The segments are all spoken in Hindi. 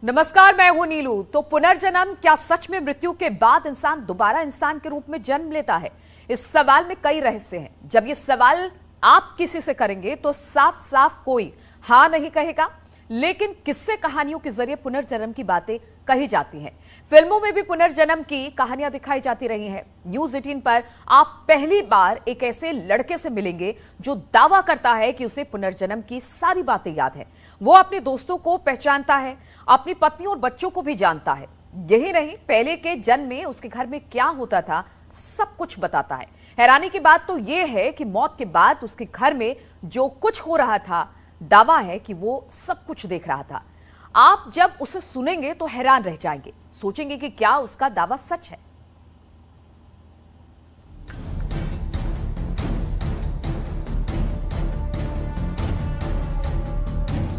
नमस्कार, मैं हूं नीलू। तो पुनर्जन्म क्या सच में मृत्यु के बाद इंसान दोबारा इंसान के रूप में जन्म लेता है? इस सवाल में कई रहस्य हैं। जब ये सवाल आप किसी से करेंगे तो साफ साफ कोई हाँ नहीं कहेगा, लेकिन किस्से कहानियों के जरिए पुनर्जन्म की बातें कही जाती हैं। फिल्मों में भी पुनर्जन्म की कहानियां दिखाई जाती रही हैं। न्यूज 18 पर आप पहली बार एक ऐसे लड़के से मिलेंगे जो दावा करता है कि उसे पुनर्जन्म की सारी बातें याद है। वो अपने दोस्तों को पहचानता है, अपनी पत्नी और बच्चों को भी जानता है। यही नहीं, पहले के जन्म में उसके घर में क्या होता था सब कुछ बताता है। हैरानी की बात तो यह है कि मौत के बाद उसके घर में जो कुछ हो रहा था, दावा है कि वो सब कुछ देख रहा था। आप जब उसे सुनेंगे तो हैरान रह जाएंगे, सोचेंगे कि क्या उसका दावा सच है।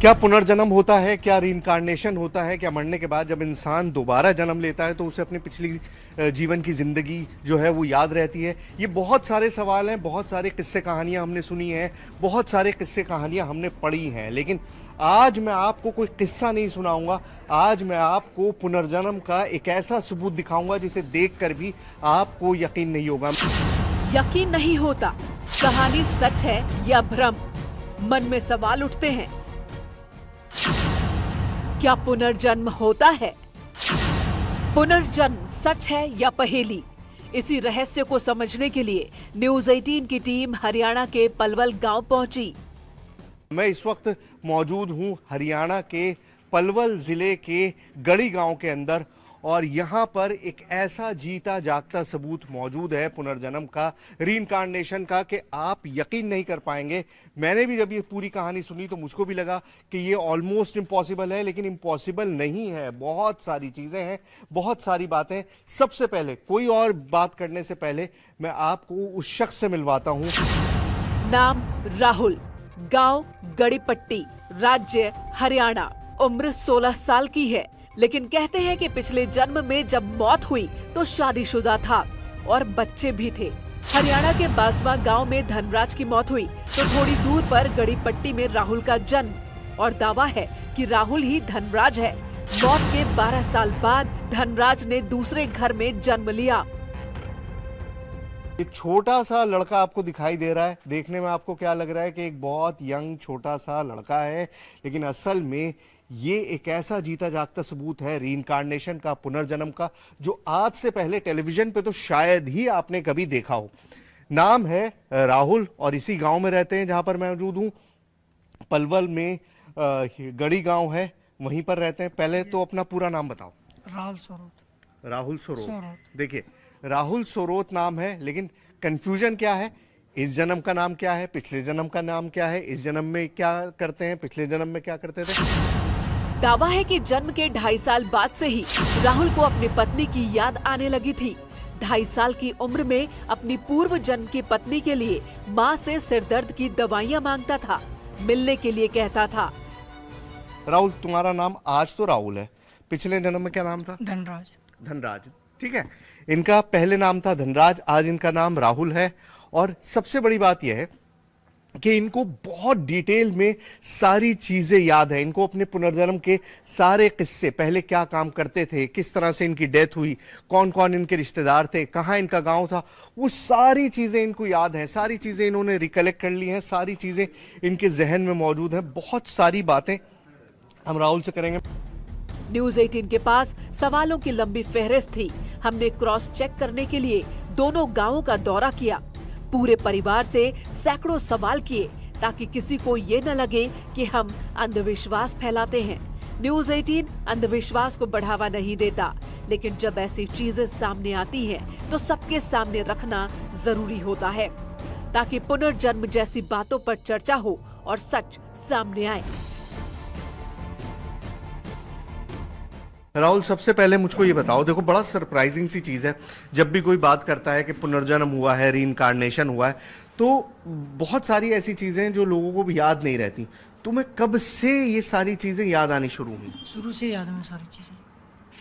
क्या पुनर्जन्म होता है? क्या रीइंकार्नेशन होता है? क्या मरने के बाद जब इंसान दोबारा जन्म लेता है तो उसे अपनी पिछली जीवन की जिंदगी जो है वो याद रहती है? ये बहुत सारे सवाल हैं, बहुत सारे किस्से कहानियां हमने सुनी हैं, बहुत सारे किस्से कहानियां हमने पढ़ी हैं, लेकिन आज मैं आपको कोई किस्सा नहीं सुनाऊंगा। आज मैं आपको पुनर्जन्म का एक ऐसा सबूत दिखाऊंगा जिसे देखकर भी आपको यकीन नहीं होगा। यकीन नहीं होता, कहानी सच है या भ्रम? मन में सवाल उठते हैं। क्या पुनर्जन्म होता है? पुनर्जन्म सच है या पहेली? इसी रहस्य को समझने के लिए न्यूज 18 की टीम हरियाणा के पलवल गांव पहुंची। मैं इस वक्त मौजूद हूं हरियाणा के पलवल जिले के गढ़ी गांव के अंदर, और यहाँ पर एक ऐसा जीता जागता सबूत मौजूद है पुनर्जन्म का, रीइंकार्नेशन का, कि आप यकीन नहीं कर पाएंगे। मैंने भी जब ये पूरी कहानी सुनी तो मुझको भी लगा कि ये ऑलमोस्ट इम्पॉसिबल है, लेकिन इम्पॉसिबल नहीं है। बहुत सारी चीज़ें हैं, बहुत सारी बातें। सबसे पहले, कोई और बात करने से पहले, मैं आपको उस शख्स से मिलवाता हूँ। नाम राहुल, गांव गड़ीपट्टी, राज्य हरियाणा, उम्र 16 साल की है। लेकिन कहते हैं कि पिछले जन्म में जब मौत हुई तो शादीशुदा था और बच्चे भी थे। हरियाणा के बासवा गांव में धनराज की मौत हुई तो थोड़ी दूर पर गड़ीपट्टी में राहुल का जन्म, और दावा है कि राहुल ही धनराज है। मौत के 12 साल बाद धनराज ने दूसरे घर में जन्म लिया। एक छोटा सा लड़का आपको दिखाई दे रहा है। देखने में आपको क्या लग रहा है कि एक बहुत यंग छोटा सा लड़का है, लेकिन असल में ये एक ऐसा जीता जागता सबूत है रीइंकार्नेशन का, पुनर्जन्म का, जो आज से पहले टेलीविजन पे तो शायद ही आपने कभी देखा हो। नाम है राहुल और इसी गांव में रहते हैं जहां पर मैं मौजूद हूं। पलवल में गढ़ी गांव है, वहीं पर रहते हैं। पहले तो अपना पूरा नाम बताओ। राहुल सोरोत। राहुल सोरोत। देखिए, राहुल सोरोत नाम है, लेकिन कंफ्यूजन क्या है? इस जन्म का नाम क्या है, पिछले जन्म का नाम क्या है, इस जन्म में क्या करते हैं, पिछले जन्म में क्या करते थे। दावा है कि जन्म के 2.5 साल बाद से ही राहुल को अपनी पत्नी की याद आने लगी थी। 2.5 साल की उम्र में अपनी पूर्व जन्म की पत्नी के लिए माँ से सिरदर्द की दवाइयाँ मांगता था, मिलने के लिए कहता था। राहुल, तुम्हारा नाम आज तो राहुल है, पिछले जन्म में क्या नाम था? धनराज। धनराज, ठीक है। इनका पहले नाम था धनराज, आज इनका नाम राहुल है। और सबसे बड़ी बात यह है कि इनको बहुत डिटेल में सारी चीजें याद है। इनको अपने पुनर्जन्म के सारे किस्से, पहले क्या काम करते थे, किस तरह से इनकी डेथ हुई, कौन कौन इनके रिश्तेदार थे, कहाँ इनका गांव था, वो सारी चीजें इनको याद हैं। सारी चीजें इन्होंने रिकलेक्ट कर ली हैं, सारी चीजें इनके जहन में मौजूद हैं। बहुत सारी बातें हम राहुल से करेंगे। न्यूज 18 के पास सवालों की लंबी फहरिस्त थी। हमने क्रॉस चेक करने के लिए दोनों गांवों का दौरा किया, पूरे परिवार से सैकड़ों सवाल किए, ताकि किसी को ये न लगे कि हम अंधविश्वास फैलाते हैं। न्यूज 18 अंधविश्वास को बढ़ावा नहीं देता, लेकिन जब ऐसी चीजें सामने आती हैं तो सबके सामने रखना जरूरी होता है, ताकि पुनर्जन्म जैसी बातों पर चर्चा हो और सच सामने आए। राहुल, सबसे पहले मुझको ये बताओ, देखो बड़ा सरप्राइजिंग सी चीज़ है, जब भी कोई बात करता है कि पुनर्जन्म हुआ है, रीइंकार्नेशन हुआ है, तो बहुत सारी ऐसी चीज़ें जो लोगों को भी याद नहीं रहती। तुम्हें कब से ये सारी चीज़ें याद आनी शुरू हुई? शुरू से याद है सारी चीजें।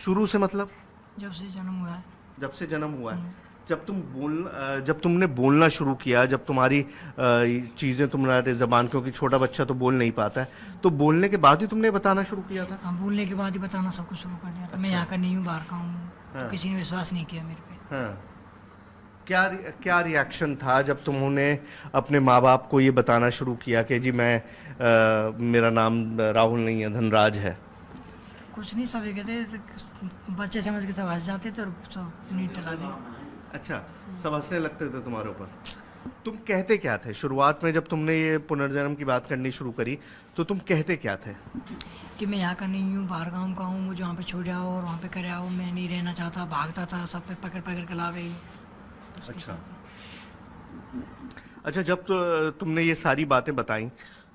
शुरू से मतलब? जब से जन्म हुआ है। जब से जन्म हुआ है। जब तुमने बोलना शुरू किया, जब तुम्हारी चीजें तुम्हारे जबान, क्योंकि छोटा बच्चा तो बोल नहीं पाता है, तो बोलने के बाद ही तुमने बताना शुरू किया था? हाँ, बोलने के बाद ही बताना सब कुछ शुरू कर दिया था। मैं यहाँ का नहीं हूँ, बाहर का हूँ। हाँ। तो किसी ने विश्वास नहीं किया मेरे पे। हाँ। क्या रिएक्शन था जब तुमने अपने माँ बाप को ये बताना शुरू किया कि जी मेरा नाम राहुल नहीं है, धनराज है? कुछ नहीं, सब ये कहते बच्चे समझ के सब हंस जाते थे और सब नीट टला दिया। अच्छा, सब हंसने लगते थे तुम्हारे ऊपर। तुम कहते क्या थे शुरुआत में जब तुमने ये पुनर्जन्म की बात करनी शुरू करी? तो तुम कहते क्या थे? कि मैं यहाँ का नहीं हूँ, बाहर गाँव का हूँ, मुझे वहाँ पे छोड़ आओ और वहाँ पे कर आओ, मैं नहीं रहना चाहता। भागता था, सब पे पकड़ पकड़ के लावे। अच्छा, जब तुमने ये सारी बातें बताई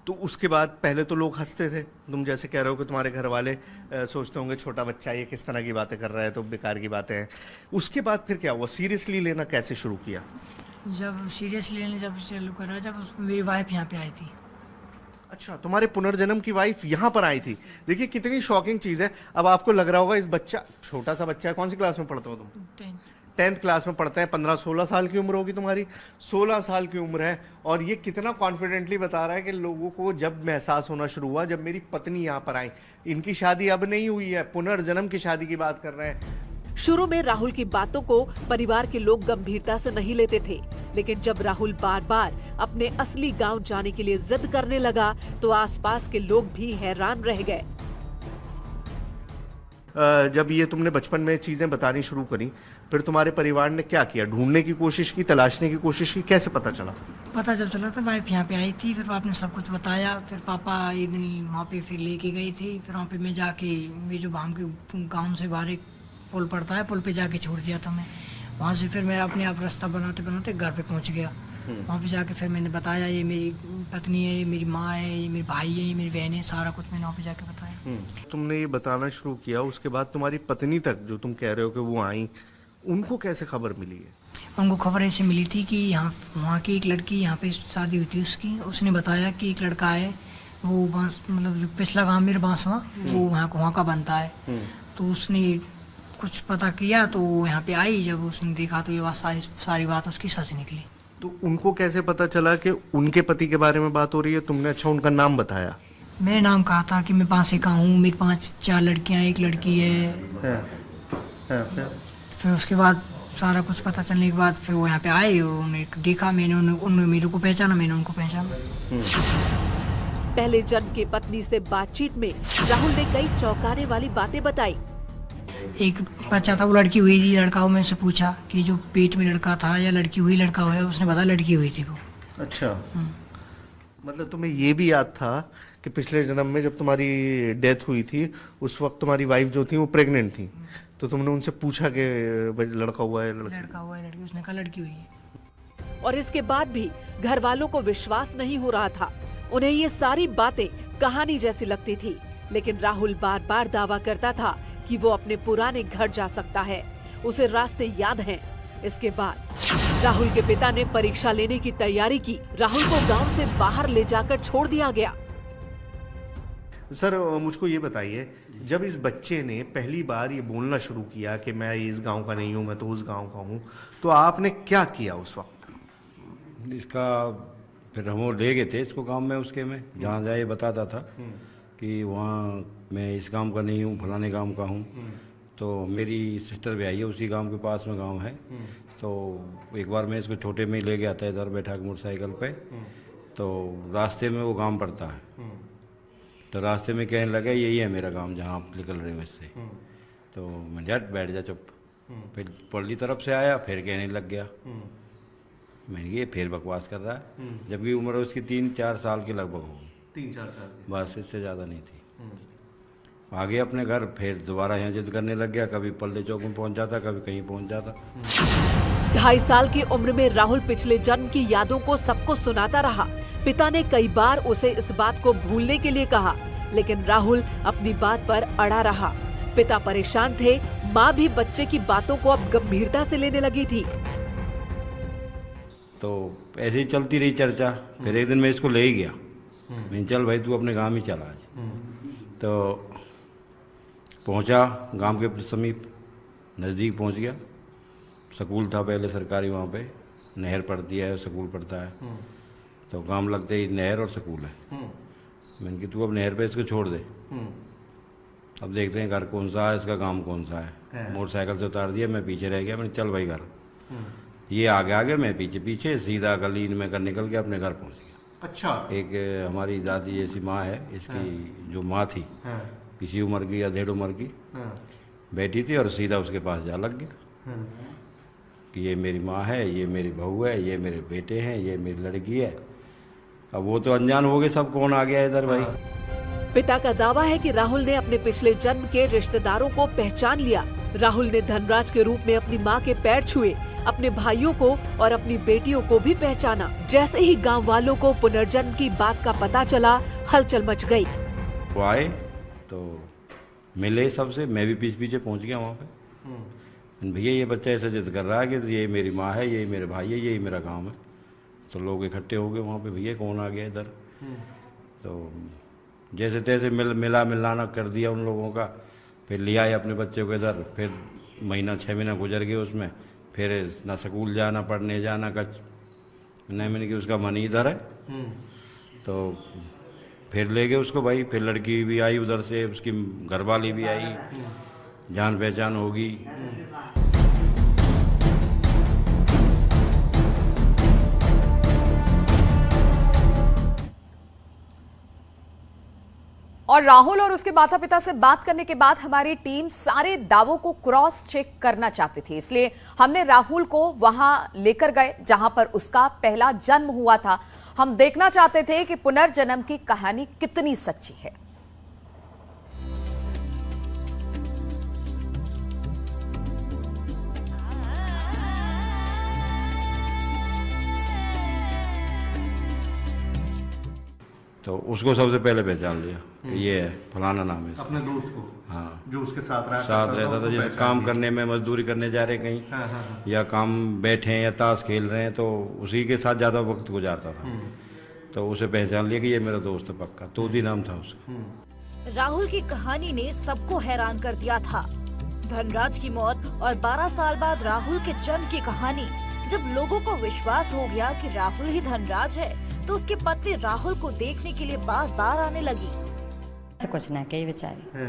तो उसके बाद पहले तो लोग हंसते थे, तुम जैसे कह रहे हो कि तुम्हारे घर वाले सोचते होंगे छोटा बच्चा ये किस तरह की बातें कर रहा है, तो बेकार की बातें हैं। उसके बाद फिर क्या हुआ? सीरियसली लेना कैसे शुरू किया? जब सीरियसली लेने जब चालू करा, जब मेरी वाइफ यहाँ पे आई थी। अच्छा, तुम्हारे पुनर्जन्म की वाइफ यहाँ पर आई थी। देखिए कितनी शॉकिंग चीज़ है। अब आपको लग रहा होगा इस बच्चा, छोटा सा बच्चा है, कौन सी क्लास में पढ़ते हो तुम? 10th क्लास में पढ़ते हैं। 15-16 साल की उम्र होगी तुम्हारी, 16 साल की उम्र है। और ये कितना कॉन्फिडेंटली बता रहा है कि लोगों को जब महसास होना शुरू हुआ, जब मेरी पत्नी यहाँ पर आई, इनकी शादी अब नहीं हुई है, पुनर्जन्म की शादी की बात कर रहे हैं। शुरू में राहुल की बातों को परिवार के लोग गंभीरता से नहीं लेते थे, लेकिन जब राहुल बार बार अपने असली गांव जाने के लिए जिद करने लगा तो आसपास के लोग भी हैरान रह गए। जब ये तुमने बचपन में चीजें बतानी शुरू करी, फिर तुम्हारे परिवार ने क्या किया? ढूंढने की कोशिश की, तलाशने की कोशिश की? कैसे पता चला? पता जब चला तो वाइफ यहाँ पे आई थी, फिर आपने सब कुछ बताया। फिर पापा एक दिन वहाँ पे फिर लेके गई थी। फिर वहाँ पे मैं जाके, वे जो भाम के गाँव से बाहर एक पुल पड़ता है, पुल पे जाके छोड़ दिया था मैं। वहाँ से फिर मैं अपने आप रास्ता बनाते बनाते घर पे पहुँच गया। वहाँ पे जाके फिर मैंने बताया ये मेरी पत्नी है, ये मेरी माँ है, ये मेरे भाई है, ये मेरी बहन है, सारा कुछ मैंने वहाँ पे जाके बताया। तुमने ये बताना शुरू किया, उसके बाद तुम्हारी पत्नी तक जो तुम कह रहे हो कि वो आई, उनको कैसे खबर मिली है? उनको खबर ऐसे मिली थी कि यहाँ वहाँ की एक लड़की, यहाँ पे शादी हुई थी उसकी, उसने बताया कि एक लड़का है, वो बांस मतलब जो पिछला गाँव मेरे बांसवा, वो वहाँ का बनता है। तो उसने कुछ पता किया तो वो यहाँ पे आई। जब उसने देखा तो ये बात सारी बात उसकी सच निकली। तो उनको कैसे पता चला कि उनके पति के बारे में बात हो रही है? तुमने अच्छा उनका नाम बताया? मेरे नाम कहा था कि मैं पाँच का हूँ, मेरी 5-4 लड़कियाँ, एक लड़की है। फिर उसके बाद सारा कुछ पता चलने के बाद फिर वो यहाँ पे आए और उन्हें देखा। उन्होंने मेरे को पहचाना, मैंने उनको पहचाना। पहले जन्म की पत्नी से बातचीत में राहुल ने कई चौंकाने वाली बातें बताई। एक बच्चा था, वो लड़की हुई थी, लड़का हो। मैं उससे पूछा कि जो पेट में लड़का था या लड़की हुई लड़का हुआ, उसने बताया लड़की हुई थी वो। अच्छा, मतलब तुम्हें ये भी याद था कि पिछले जन्म में जब तुम्हारी डेथ हुई थी, उस वक्त तुम्हारी वाइफ जो थी वो प्रेग्नेंट थी, तो तुमने उनसे पूछा कि लड़का हुआ है लड़की? उसने कहा लड़की हुई है। और इसके बाद भी घर वालों को विश्वास नहीं हो रहा था। उन्हें ये सारी बातें कहानी जैसी लगती थी, लेकिन राहुल बार बार दावा करता था कि वो अपने पुराने घर जा सकता है, उसे रास्ते याद हैं। इसके बाद राहुल के पिता ने परीक्षा लेने की तैयारी की। राहुल को गांव से बाहर ले जाकर छोड़ दिया गया। सर, मुझको ये बताइए, जब इस बच्चे ने पहली बार ये बोलना शुरू किया कि मैं इस गांव का नहीं हूँ, मैं तो उस गांव का हूँ, तो आपने क्या किया उस वक्त? इसका फिर हम ले गए थे इसको गांव में, उसके में जहाँ जाए बताता था कि वहाँ मैं इस गांव का नहीं हूँ, फलाने गांव का हूँ। तो मेरी सिस्टर भी आई है, उसी गांव के पास में गांव है। तो एक बार मैं इसको छोटे में ले गया था इधर बैठा के मोटरसाइकिल पे, तो रास्ते में वो गांव पड़ता है। तो रास्ते में कहने लगा यही है मेरा गांव जहाँ आप निकल रहे हो इससे। तो मैं जट बैठ जा चुप। फिर पल्ली तरफ से आया, फिर कहने लग गया। मैंने ये फिर बकवास कर रहा है, जबकि उम्र उसकी 3-4 साल की लगभग होगी। 3-4 साल? बस, इससे ज़्यादा नहीं थी। आ गया अपने घर, फिर दोबारा यहाँ जिद करने लग गया। कभी पल्ले चौक में पहुँच जाता, कभी कहीं पहुँच जाता। 2.5 साल की उम्र में राहुल पिछले जन्म की यादों को सबको सुनाता रहा। पिता ने कई बार उसे इस बात को भूलने के लिए कहा, लेकिन राहुल अपनी बात पर अड़ा रहा। पिता परेशान थे, माँ भी बच्चे की बातों को अब गंभीरता से लेने लगी थी। तो ऐसे ही चलती रही चर्चा। फिर एक दिन मैं इसको ले ही गया। मैं चल भाई तू अपने गांव ही चला आज। तो पहुंचा गांव के समीप, नज़दीक पहुंच गया। स्कूल था पहले सरकारी, वहाँ पे नहर पड़ती है, स्कूल पड़ता है। तो काम लगते ही नहर और स्कूल है। मैंने कि तू अब नहर पे इसको छोड़ दे, अब देखते हैं घर कौन सा है, इसका काम कौन सा है। मोटरसाइकिल से उतार दिया, मैं पीछे रह गया। मैंने चल भाई घर। ये आगे आगे, मैं पीछे पीछे, सीधा गली में कर निकल के अपने घर पहुँच गया। अच्छा। एक हमारी दादी जैसी माँ है, इसकी जो माँ थी इसी उम्र की या 1.5 उम्र की बैठी थी, और सीधा उसके पास जा लग गया कि ये मेरी माँ है, ये मेरी बहू है, ये मेरे बेटे हैं, ये मेरी लड़की है। अब वो तो अनजान हो गए सब, कौन आ गया इधर भाई। पिता का दावा है कि राहुल ने अपने पिछले जन्म के रिश्तेदारों को पहचान लिया। राहुल ने धनराज के रूप में अपनी मां के पैर छुए, अपने भाइयों को और अपनी बेटियों को भी पहचाना। जैसे ही गांव वालों को पुनर्जन्म की बात का पता चला, हलचल मच गई। वो आए तो मिले सबसे, मैं भी पीछे पीछे पहुंच गया वहाँ पे। भैया ये बच्चा ऐसा जिद कर रहा है कि ये मेरी माँ है, ये मेरे भाई है, यही मेरा काम है। तो लोग इकट्ठे हो गए वहाँ पे, भैया कौन आ गया इधर। तो जैसे तैसे मिलाना कर दिया उन लोगों का। फिर लिया है अपने बच्चे को इधर। फिर 6 महीना गुजर गए उसमें। फिर ना स्कूल जाना, पढ़ने जाना का नहीं, मैंने कि उसका मन ही इधर है। तो फिर ले गए उसको भाई। फिर लड़की भी आई उधर से, उसकी घरवाली भी आई, जान पहचान होगी। और राहुल और उसके माता पिता से बात करने के बाद हमारी टीम सारे दावों को क्रॉस चेक करना चाहती थी, इसलिए हमने राहुल को वहां लेकर गए जहां पर उसका पहला जन्म हुआ था। हम देखना चाहते थे कि पुनर्जन्म की कहानी कितनी सच्ची है। तो उसको सबसे पहले पहचान लिया कि ये है फलाना नाम है इसका। अपने दोस्त को? हाँ, जो उसके साथ रहता था। जैसे काम करने में, मजदूरी करने जा रहे कहीं, या काम बैठे हैं या ताश खेल रहे हैं, तो उसी के साथ ज़्यादा वक्त गुजारता था। तो उसे पहचान लिया कि ये मेरा दोस्त है पक्का। तोती नाम था उसका। राहुल की कहानी ने सबको हैरान कर दिया था। धनराज की मौत और 12 साल बाद राहुल के जन्म की कहानी। जब लोगों को विश्वास हो गया कि राहुल ही धनराज है, तो उसकी पत्नी राहुल को देखने के लिए बार बार आने लगी। कुछ ना कही बेचारी,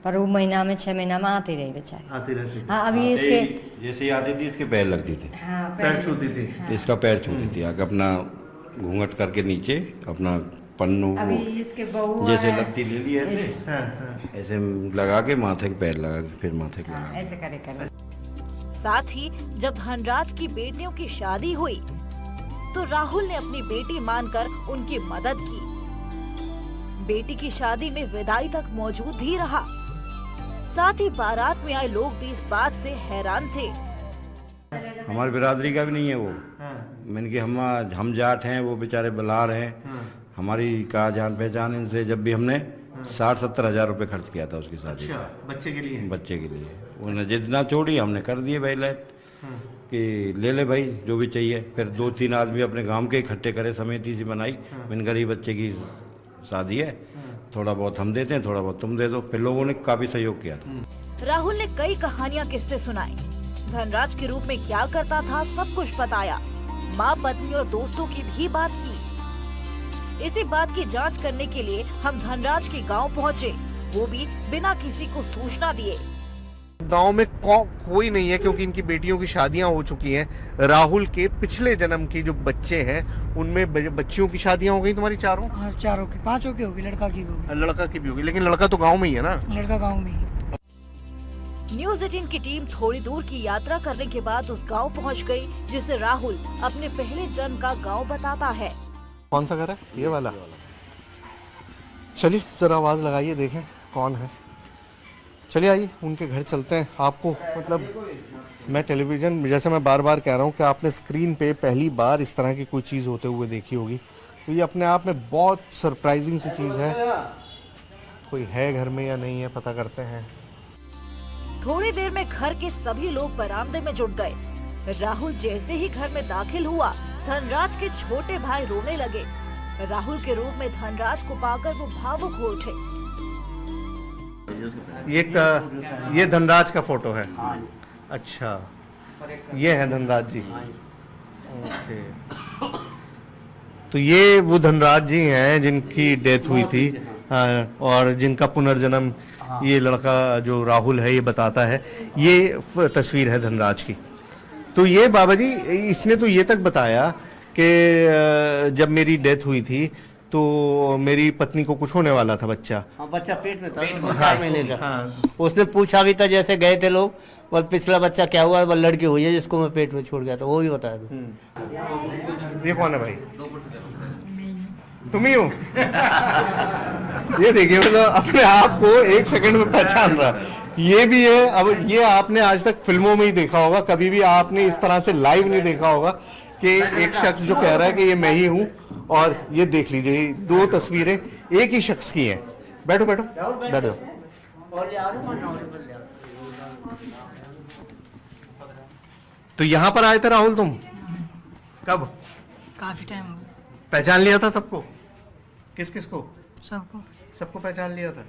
पर वो महीना में 6 महीना में आती रही बेचारी। आती रहती। हाँ, अभी इसके जैसे ही आती थी इसके पैर लगती थी। हाँ, पैर छूती थी। इसका पैर छूती थी आगे, अपना घूंघट करके नीचे अपना पन्नू अभी इसके बहू जैसे है, लगती ले ली ऐसे लगा के माथे के पैर लगा के, फिर माथे के लगा ऐसे करे। साथ ही जब धनराज की बेटियों की शादी हुई, तो राहुल ने अपनी बेटी मानकर उनकी मदद की। बेटी की शादी में विदाई तक मौजूद भी रहा। साथ ही बारात में आए लोग भी इस बात से हैरान थे। हमारी बिरादरी का भी नहीं है वो। मैंने कि हम जाट हैं, वो बेचारे बलार हैं। हमारी का जान पहचान इनसे। जब भी हमने 60-70 हज़ार रुपये खर्च किया था उसकी शादी में। बच्चे के लिए? बच्चे के लिए। उन्हें जितना छोड़ी हमने कर दिए भाई लैत कि ले ले भाई जो भी चाहिए। फिर 2-3 आदमी अपने गांव के इकट्ठे करे, समिति सी बनाई। मैंने गरीब बच्चे की शादी है, थोड़ा बहुत हम देते हैं, थोड़ा बहुत तुम दे दो। फिर लोगों ने काफी सहयोग किया था। राहुल ने कई कहानियां किस्से सुनाए। धनराज के रूप में क्या करता था सब कुछ बताया। माँ, पत्नी और दोस्तों की भी बात की। इसी बात की जांच करने के लिए हम धनराज के गांव पहुंचे, वो भी बिना किसी को सूचना दिए। गांव में कोई नहीं है क्योंकि इनकी बेटियों की शादियां हो चुकी हैं। राहुल के पिछले जन्म के जो बच्चे हैं उनमें बच्चियों की शादियां हो गई। तुम्हारी चारों? हाँ, 4 की 5 की होगी, लड़का की भी होगी। लड़का की भी होगी, लेकिन लड़का तो गांव में ही है ना? लड़का गाँव में ही। न्यूज़ 18 की टीम थोड़ी दूर की यात्रा करने के बाद उस गांव पहुंच गई, जिसे राहुल अपने पहले जन्म का गांव बताता है। कौन सा घर है? ये वाला। चलिए जरा आवाज लगाइए, देखें कौन है। चलिए आइए उनके घर चलते हैं। आपको मतलब मैं टेलीविजन, जैसे मैं बार बार कह रहा हूँ कि आपने स्क्रीन पे पहली बार इस तरह की कोई चीज़ होते हुए देखी होगी, तो ये अपने आप में बहुत सरप्राइजिंग सी चीज़ है। कोई है घर में या नहीं है, पता करते हैं। थोड़ी देर में घर के सभी लोग बरामदे में जुट गए। राहुल जैसे ही घर में दाखिल हुआ, धनराज के छोटे भाई रोने लगे। राहुल के रूप में धनराज को पाकर वो भावुक हो उठे। ये धनराज का फोटो है? अच्छा, ये है धनराज जी। ओके, तो ये वो धनराज जी हैं जिनकी डेथ हुई थी, हाँ, और जिनका पुनर्जन्म ये लड़का जो राहुल है ये बताता है। ये तस्वीर है धनराज की। तो ये बाबा जी, इसने तो ये तक बताया कि जब मेरी डेथ हुई थी तो मेरी पत्नी को कुछ होने वाला था, बच्चा। हाँ, बच्चा पेट में था, 4 महीने का। हाँ। उसने पूछा भी था, जैसे गए थे लोग, और पिछला बच्चा क्या हुआ, वो लड़की हुई है जिसको मैं पेट में छोड़ गया था, वो भी बताया था। ये कौन है भाई? तुम ही हो? ये देखिए, मतलब अपने आप को 1 सेकंड में पहचान रहा। ये भी है। अब ये आपने आज तक फिल्मों में ही देखा होगा, कभी भी आपने इस तरह से लाइव नहीं देखा होगा कि एक शख्स जो कह रहा है कि ये मैं ही हूं। और ये देख लीजिए, 2 तस्वीरें एक ही शख्स की हैं। बैठो बैठो बैठो। तो यहाँ पर आए थे राहुल तुम? कब? काफी टाइम हो गया। पहचान लिया था सबको? किस किस को? सबको पहचान लिया था।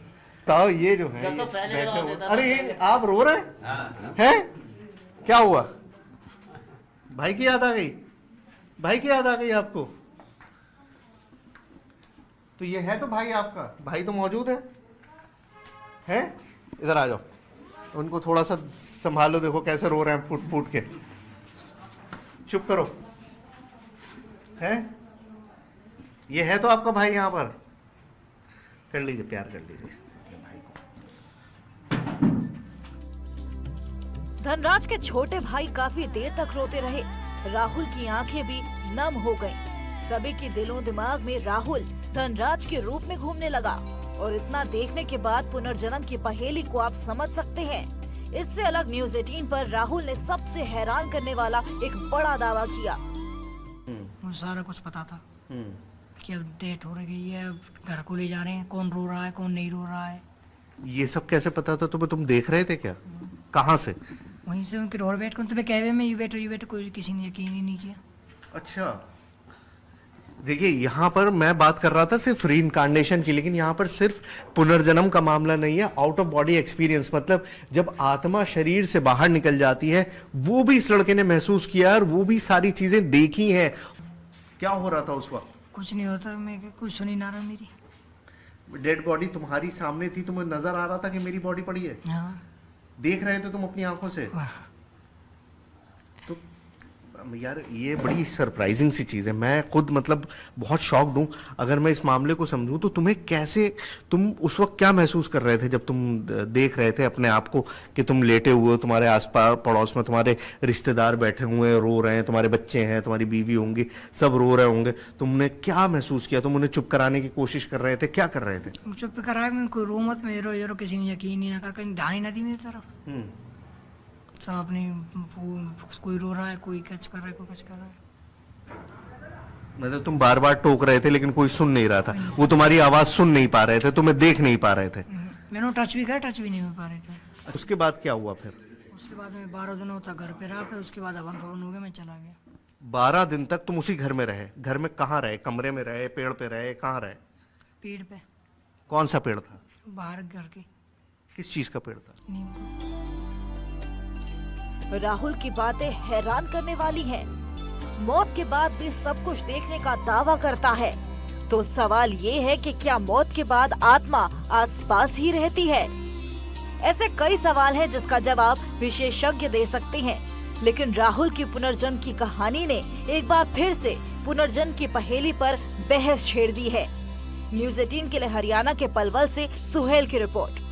तो ये जो है, तो पहले अरे ये आप रो रहे हैं? क्या हुआ? भाई की याद आ गई? भाई की याद आ गई आपको? तो ये है तो भाई आपका, भाई तो मौजूद है? इधर आ जाओ, उनको थोड़ा सा संभालो। देखो कैसे रो रहे हैं फूट फूट के। चुप करो। ये है तो आपका भाई यहाँ पर? कर लीजिए, प्यार कर लीजिए भाई को। धनराज के छोटे भाई काफी देर तक रोते रहे। राहुल की आंखें भी नम हो गईं। सभी के दिलों दिमाग में राहुल धनराज के रूप में घूमने लगा। और इतना देखने के बाद पुनर्जन्म की पहेली को आप समझ सकते हैं। इससे अलग न्यूज़ 18 पर राहुल ने सबसे हैरान करने वाला एक बड़ा दावा किया। मुझे सारा कुछ पता था कि अब डेथ हो रही है, अब घर को ले जा रहे हैं, कौन रो रहा है कौन नहीं रो रहा है। ये सब कैसे पता था तुम्हें? तुम देख रहे थे क्या? कहाँ से? वहीं से उनके डोर बैठ कर तुम्हें कहवे में यू बैठो कोई किसी ने यकीन ही नहीं किया। अच्छा, देखिए यहाँ पर मैं बात कर रहा था सिर्फ रीइंकार्नेशन की, लेकिन यहाँ पर सिर्फ पुनर्जन्म का मामला नहीं है, आउट ऑफ बॉडी एक्सपीरियंस। मतलब जब आत्मा शरीर से बाहर निकल जाती है, वो भी इस लड़के ने महसूस किया और वो भी सारी चीजें देखी हैं। क्या हो रहा था उस वक्त? कुछ नहीं होता, मैं कुछ सुनी ना रहा। मेरी डेड बॉडी तुम्हारी सामने थी, तुम्हें नजर आ रहा था कि मेरी बॉडी पड़ी है? हाँ। देख रहे थे तुम अपनी आंखों से? तो यार ये बड़ी सरप्राइजिंग सी चीज़ है। मैं खुद मतलब बहुत शॉक्ड हूँ। अगर मैं इस मामले को समझूं तो तुम्हें कैसे, तुम उस वक्त क्या महसूस कर रहे थे जब तुम देख रहे थे अपने आप को कि तुम लेटे हुए हो, तुम्हारे आसपास पड़ोस में तुम्हारे रिश्तेदार बैठे हुए हैं, रो रहे हैं, तुम्हारे बच्चे हैं, तुम्हारी बीवी होंगी, सब रो रहे होंगे। तुमने क्या महसूस किया? तुम उन्हें चुप कराने की कोशिश कर रहे थे? क्या कर रहे थे? चुप कराया मैं, कोई रो मत में रो किसी ने यकीन ही ना कर, कहीं ध्यान ही ना दी मेरी तरफ। सब अपनी, कोई रो रहा है, कोई कच कर रहा है, कोई कच कर रहा है। मतलब तुम बार बार टोक रहे थे लेकिन कोई सुन नहीं रहा था, वो तुम्हारी आवाज सुन नहीं पा रहे थे, तुम्हें देख नहीं पा रहे थे। मैंने टच भी करा, टच भी नहीं हो पा रहे थे। उसके बाद क्या हुआ फिर? उसके बाद मैं 12 दिन होता घर पे रहा, फिर उसके बाद हवन फवन हो गया, मैं चला गया। 12 दिन तक तुम उसी घर में रहे? घर में कहाँ रहे? कमरे में रहे, पेड़ पे रहे, कहाँ रहे? पेड़ पे। कौन सा पेड़ था? बाहर घर के। किस चीज का पेड़ था? नीम का। राहुल की बातें हैरान करने वाली हैं। मौत के बाद भी सब कुछ देखने का दावा करता है। तो सवाल ये है कि क्या मौत के बाद आत्मा आसपास ही रहती है? ऐसे कई सवाल हैं जिसका जवाब विशेषज्ञ दे सकते हैं। लेकिन राहुल की पुनर्जन्म की कहानी ने एक बार फिर से पुनर्जन्म की पहेली पर बहस छेड़ दी है। न्यूज़ 18 के लिए हरियाणा के पलवल से सुहेल की रिपोर्ट।